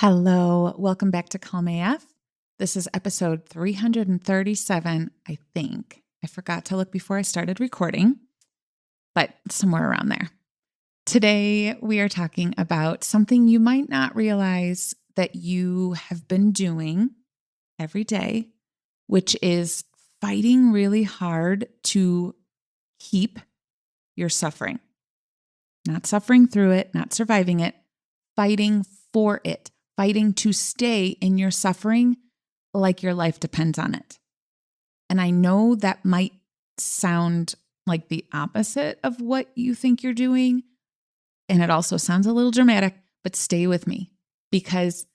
Hello, welcome back to Calm AF. This is episode 337, I think. I forgot to look before I started recording, but somewhere around there. Today, we are talking about something you might not realize that you have been doing every day, which is fighting really hard to keep your suffering. Not suffering through it, not surviving it, fighting for it. Fighting to stay in your suffering like your life depends on it. And I know that might sound like the opposite of what you think you're doing. And it also sounds a little dramatic, but stay with me because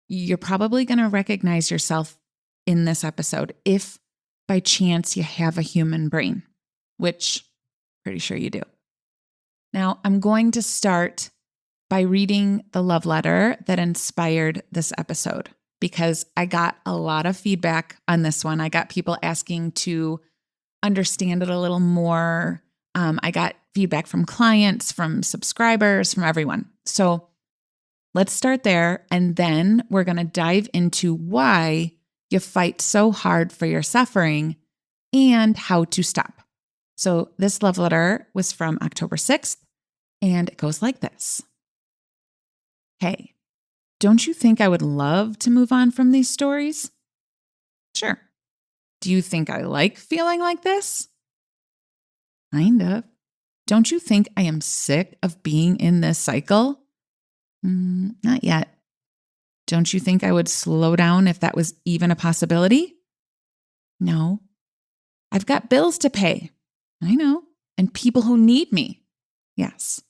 you're probably going to recognize yourself in this episode if by chance you have a human brain, which I'm pretty sure you do. Now, I'm going to start by reading the love letter that inspired this episode because I got a lot of feedback on this one. I got people asking to understand it a little more. I got feedback from clients, from subscribers, from everyone. So let's start there. And then we're going to dive into why you fight so hard for your suffering and how to stop. So this love letter was from October 6th, and it goes like this. Hey, don't you think I would love to move on from these stories? Sure. Do you think I like feeling like this? Kind of. Don't you think I am sick of being in this cycle? Not yet. Don't you think I would slow down if that was even a possibility? No. I've got bills to pay. I know. And people who need me. Yes.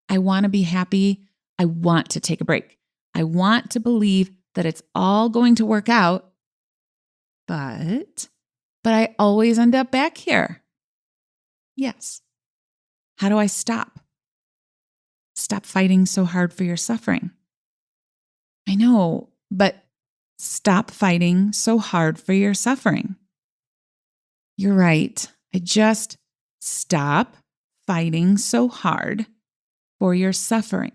I want to be happy. I want to take a break. I want to believe that it's all going to work out, but I always end up back here. Yes. How do I stop? Stop fighting so hard for your suffering. I know, but stop fighting so hard for your suffering. You're right. I just stop fighting so hard for your suffering.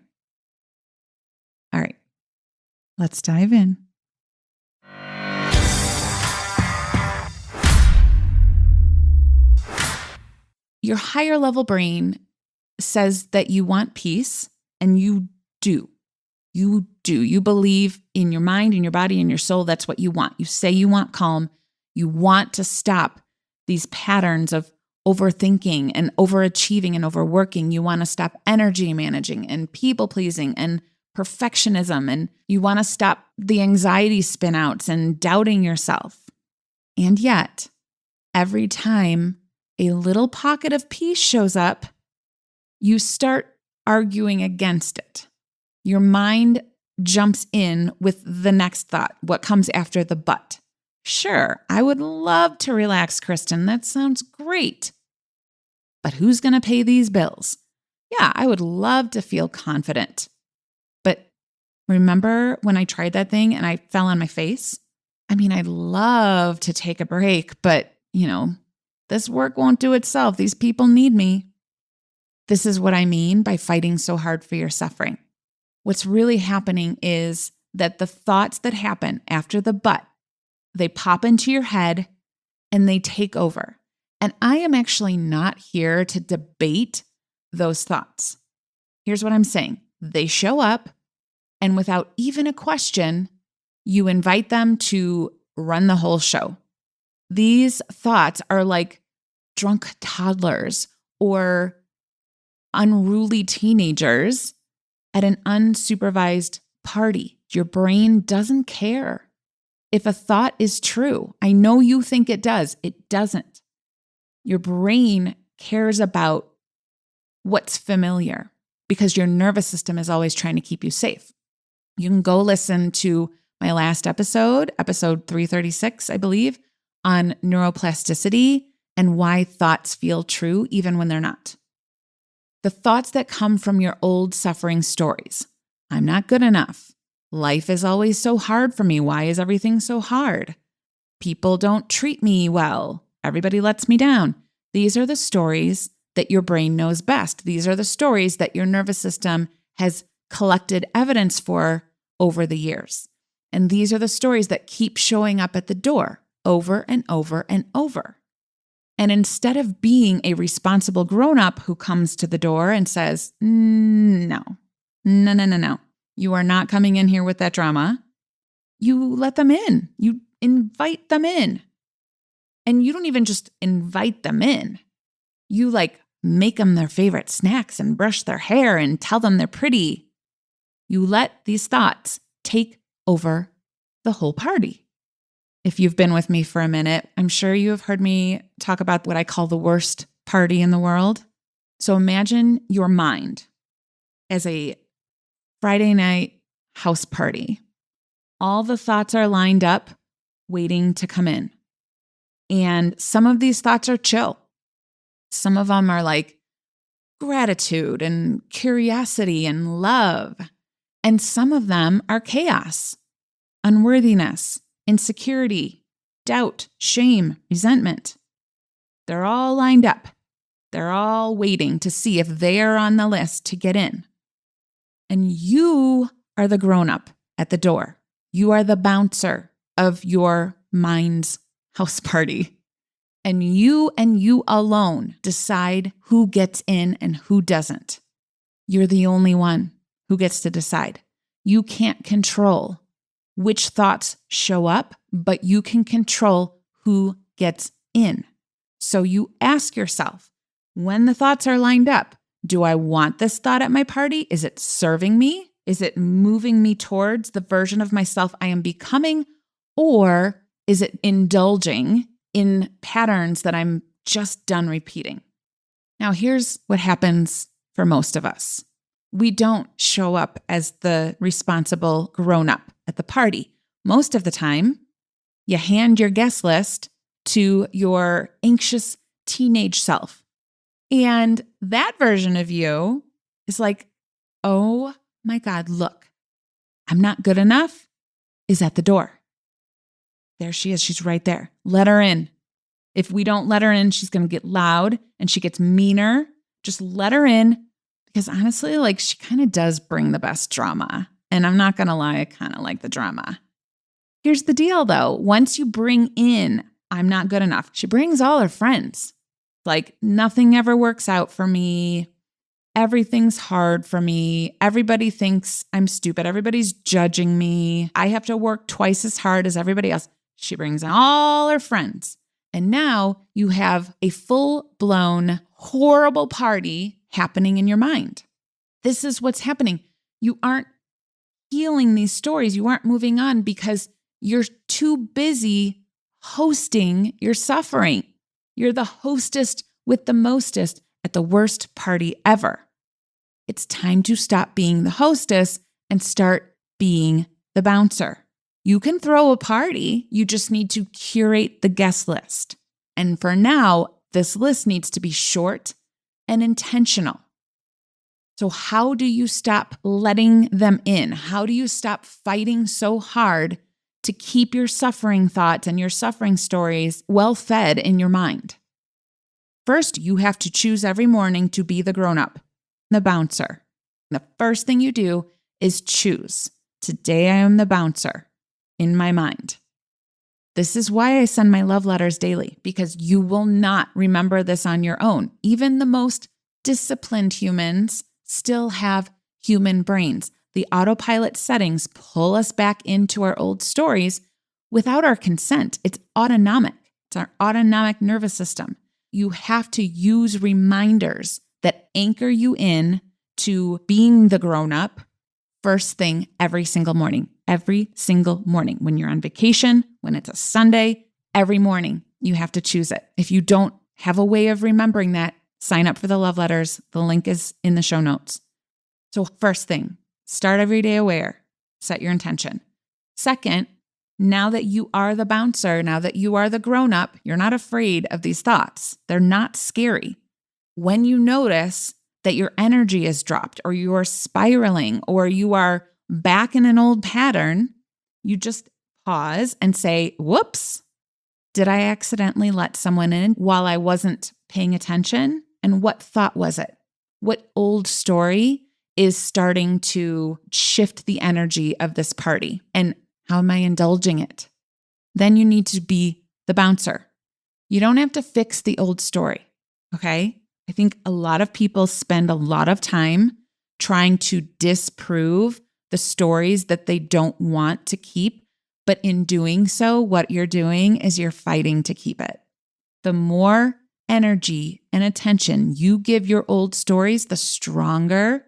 All right, let's dive in. Your higher level brain says that you want peace, and you do. You do. You believe in your mind, in your body, in your soul, that's what you want. You say you want calm. You want to stop these patterns of overthinking and overachieving and overworking. You want to stop energy managing and people pleasing and perfectionism, and you want to stop the anxiety spin outs and doubting yourself. And yet, every time a little pocket of peace shows up, you start arguing against it. Your mind jumps in with the next thought, what comes after the but. Sure, I would love to relax, Kristen. That sounds great. But who's going to pay these bills? Yeah, I would love to feel confident. But remember when I tried that thing and I fell on my face? I mean, I'd love to take a break, but, this work won't do itself. These people need me. This is what I mean by fighting so hard for your suffering. What's really happening is that the thoughts that happen after the but, they pop into your head and they take over. And I am actually not here to debate those thoughts. Here's what I'm saying. They show up, and without even a question, you invite them to run the whole show. These thoughts are like drunk toddlers or unruly teenagers at an unsupervised party. Your brain doesn't care if a thought is true. I know you think it does. It doesn't. Your brain cares about what's familiar because your nervous system is always trying to keep you safe. You can go listen to my last episode 336, I believe, on neuroplasticity and why thoughts feel true even when they're not. The thoughts that come from your old suffering stories. I'm not good enough. Life is always so hard for me. Why is everything so hard? People don't treat me well. Everybody lets me down. These are the stories that your brain knows best. These are the stories that your nervous system has collected evidence for over the years. And these are the stories that keep showing up at the door over and over and over. And instead of being a responsible grown-up who comes to the door and says, no, you are not coming in here with that drama, you let them in. You invite them in. And you don't even just invite them in. You make them their favorite snacks and brush their hair and tell them they're pretty. You let these thoughts take over the whole party. If you've been with me for a minute, I'm sure you have heard me talk about what I call the worst party in the world. So imagine your mind as a Friday night house party. All the thoughts are lined up, waiting to come in. And some of these thoughts are chill. Some of them are like gratitude and curiosity and love. And some of them are chaos, unworthiness, insecurity, doubt, shame, resentment. They're all lined up. They're all waiting to see if they're on the list to get in. And you are the grown-up at the door. You are the bouncer of your mind's house party. And you alone decide who gets in and who doesn't. You're the only one who gets to decide. You can't control which thoughts show up, but you can control who gets in. So you ask yourself, when the thoughts are lined up, do I want this thought at my party? Is it serving me? Is it moving me towards the version of myself I am becoming? Or is it indulging in patterns that I'm just done repeating? Now, here's what happens for most of us. We don't show up as the responsible grown-up at the party. Most of the time, you hand your guest list to your anxious teenage self. And that version of you is like, oh my God, look, I'm not good enough, is at the door. There she is. She's right there. Let her in. If we don't let her in, she's going to get loud and she gets meaner. Just let her in, because honestly, she kind of does bring the best drama. And I'm not going to lie, I kind of like the drama. Here's the deal though. Once you bring in, I'm not good enough, she brings all her friends. Nothing ever works out for me. Everything's hard for me. Everybody thinks I'm stupid. Everybody's judging me. I have to work twice as hard as everybody else. She brings in all her friends. And now you have a full-blown, horrible party happening in your mind. This is what's happening. You aren't healing these stories. You aren't moving on because you're too busy hosting your suffering. You're the hostess with the mostest at the worst party ever. It's time to stop being the hostess and start being the bouncer. You can throw a party, you just need to curate the guest list. And for now, this list needs to be short and intentional. So how do you stop letting them in? How do you stop fighting so hard to keep your suffering thoughts and your suffering stories well fed in your mind? First, you have to choose every morning to be the grown-up, the bouncer. The first thing you do is choose. Today I am the bouncer in my mind. This is why I send my love letters daily, because you will not remember this on your own. Even the most disciplined humans still have human brains. The autopilot settings pull us back into our old stories without our consent. It's autonomic. It's our autonomic nervous system. You have to use reminders that anchor you in to being the grown-up first thing every single morning. Every single morning. When you're on vacation, when it's a Sunday, every morning you have to choose it. If you don't have a way of remembering that, sign up for the love letters. The link is in the show notes. So first thing, start every day aware. Set your intention. Second, now that you are the bouncer, now that you are the grown-up, you're not afraid of these thoughts. They're not scary. When you notice that your energy is dropped or you are spiraling or you are back in an old pattern, you just pause and say, whoops, did I accidentally let someone in while I wasn't paying attention? And what thought was it? What old story is starting to shift the energy of this party. And how am I indulging it? Then you need to be the bouncer. You don't have to fix the old story, okay? I think a lot of people spend a lot of time trying to disprove the stories that they don't want to keep. But in doing so, what you're doing is you're fighting to keep it. The more energy and attention you give your old stories, the stronger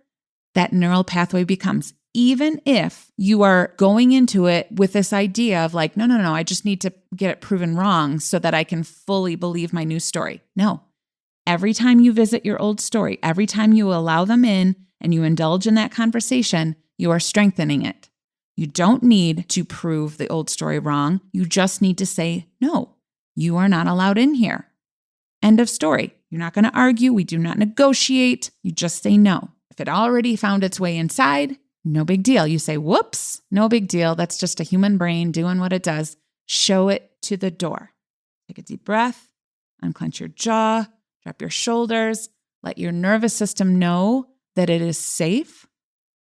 that neural pathway becomes. Even if you are going into it with this idea of like, no, I just need to get it proven wrong so that I can fully believe my new story. No. Every time you visit your old story, every time you allow them in and you indulge in that conversation, you are strengthening it. You don't need to prove the old story wrong. You just need to say, no, you are not allowed in here. End of story. You're not going to argue. We do not negotiate. You just say no. If it already found its way inside, no big deal. You say, whoops, no big deal. That's just a human brain doing what it does. Show it to the door. Take a deep breath, unclench your jaw, drop your shoulders, let your nervous system know that it is safe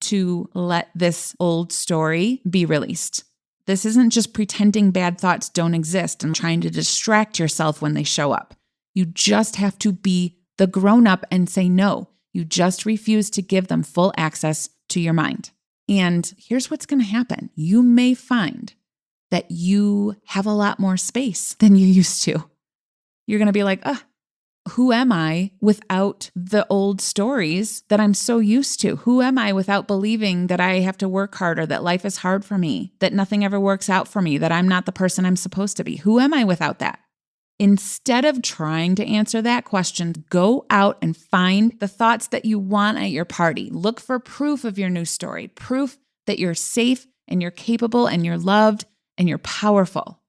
to let this old story be released. This isn't just pretending bad thoughts don't exist and trying to distract yourself when they show up. You just have to be the grown-up and say no. You just refuse to give them full access to your mind. And here's what's going to happen. You may find that you have a lot more space than you used to. You're going to be like, who am I without the old stories that I'm so used to? Who am I without believing that I have to work harder, that life is hard for me, that nothing ever works out for me, that I'm not the person I'm supposed to be? Who am I without that? Instead of trying to answer that question, go out and find the thoughts that you want at your party. Look for proof of your new story, proof that you're safe and you're capable and you're loved and you're powerful.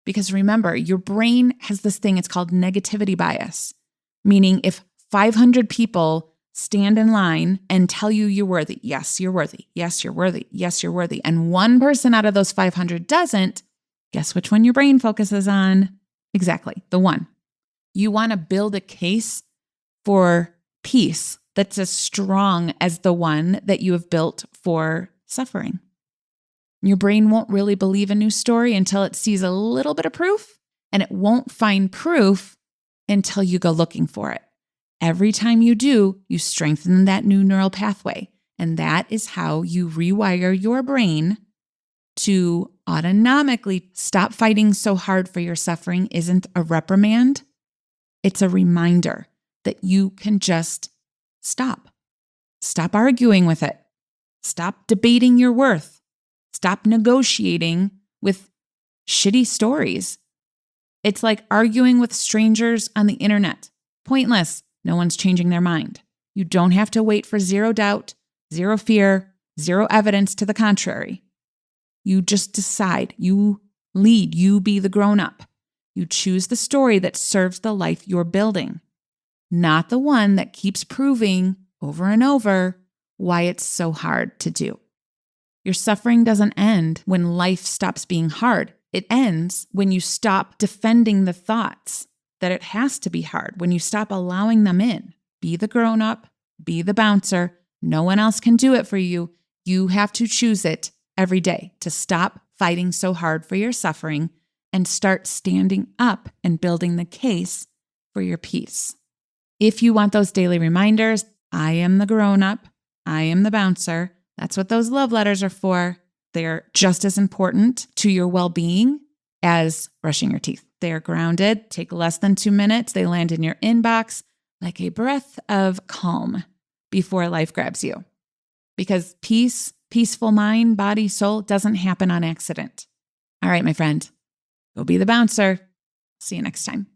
Because remember, your brain has this thing, it's called negativity bias, meaning if 500 people stand in line and tell you you're worthy, yes, you're worthy, yes, you're worthy, yes, you're worthy, and one person out of those 500 doesn't, guess which one your brain focuses on? Exactly, the one. You want to build a case for peace that's as strong as the one that you have built for suffering. Your brain won't really believe a new story until it sees a little bit of proof, and it won't find proof until you go looking for it. Every time you do, you strengthen that new neural pathway, and that is how you rewire your brain to autonomically stop fighting so hard for your suffering. Isn't a reprimand. It's a reminder that you can just stop. Stop arguing with it. Stop debating your worth. Stop negotiating with shitty stories. It's like arguing with strangers on the internet. Pointless. No one's changing their mind. You don't have to wait for zero doubt, zero fear, zero evidence to the contrary. You just decide. You lead. You be the grown-up. You choose the story that serves the life you're building, not the one that keeps proving over and over why it's so hard to do. Your suffering doesn't end when life stops being hard. It ends when you stop defending the thoughts that it has to be hard, when you stop allowing them in. Be the grown-up, be the bouncer. No one else can do it for you. You have to choose it every day to stop fighting so hard for your suffering and start standing up and building the case for your peace. If you want those daily reminders, I am the grown-up, I am the bouncer. That's what those love letters are for. They're just as important to your well-being as brushing your teeth. They are grounded, take less than 2 minutes. They land in your inbox like a breath of calm before life grabs you. Because peace, peaceful mind, body, soul doesn't happen on accident. All right, my friend, go be the bouncer. See you next time.